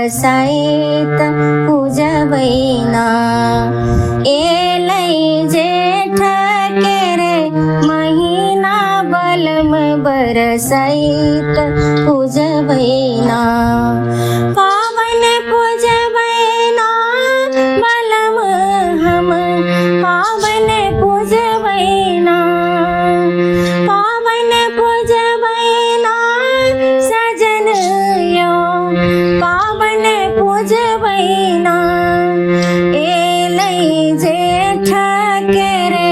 बरसाइत पूजबैना। एलै जेठ केरे महीना बलम बरसाइत पूजबैना। पावन पूजबैना बलम हम पावन पूजबैना। पावन पूजबैना सजन यो पावन पूजबैना। एलै जेठ केरे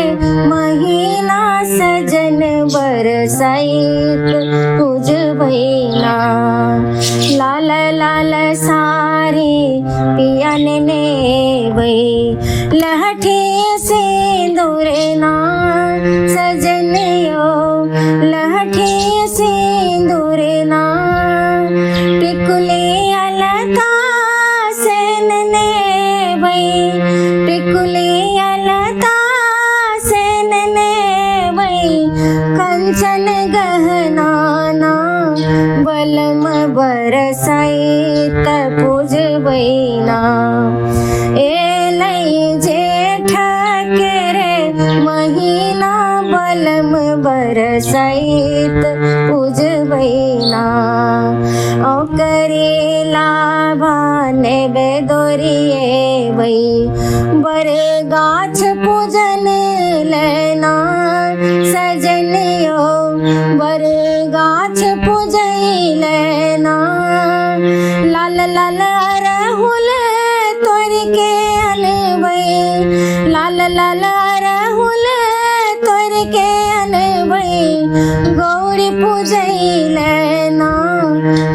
महीना सजन बरसाइत पूजबैना। लाल लाल सारी पियन नेबै लहठी सिंदूर ना सजन यो लहठी सिंदूर ना। टिकुली अलता सेन नेबै टिकुली अलता सेन नेबै कंचन गहना ना बलम बरसाइत पूजबैना। एलै जेठ केरे महीना बलम बरसाइत पूजबैना। औकरे लाभा नेबे दोरिए बै बर गाछ पूजन लेना सजन यो बर गाछ पूजैलेना। लाल लाल अरहुल तोड़ के अनबै लाल लाल अरहुल तोड़ के अनबै गौरी पूजैलेना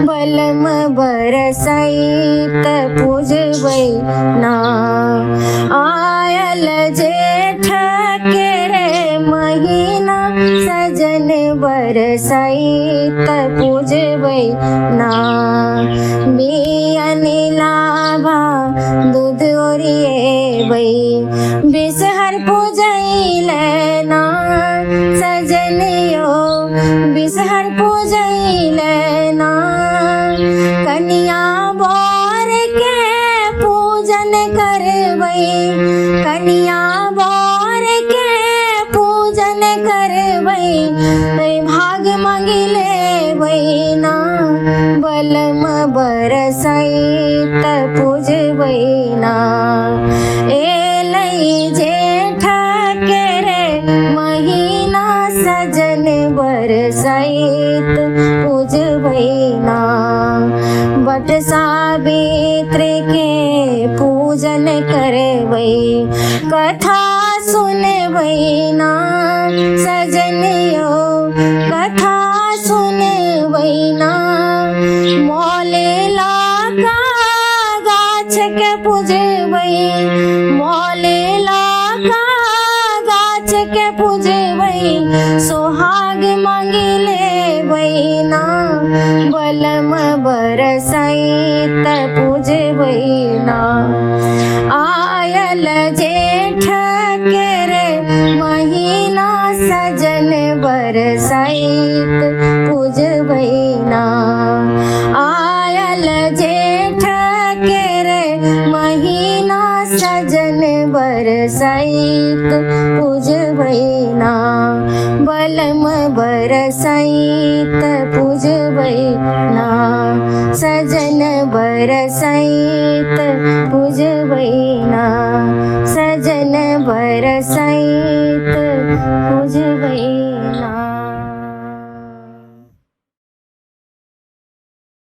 बलम बरसाइत पूजबैना। आयल जेठ केरे महीना सजन बरसाइत पूजबैना। बियन लाभा दूध ओरिएबै बिषहर पूजैलेना सजन यो बिषहर पूजैलेना। कन्या बर के पूजन करबै कन्या बर के पूजन करबै भाग मंगिलेबै ना बलम बरसाइत पूजबैना। एलै जेठ केरे महीना सजन बरसाइत पूजबैना। बट सावित्री के पूजन करबै कथा सुनबैना सजन यो कथा सुनबैना। मोले लाका गाछ के पूजबै मोले लाका गाछ के पूजबै सोहाग मंगिलेबै ना बलम बरसाइत पूजबैना। आयल जेठ केरे महीना सजन बरसाइत पूजबैना। आयल जेठ केरे महीना सजन बरसाइत पूजबैना बलम बरसाइत पूजबैना। सजन बरसाइत पूजबैना सजन बरसाइत पूजबैना।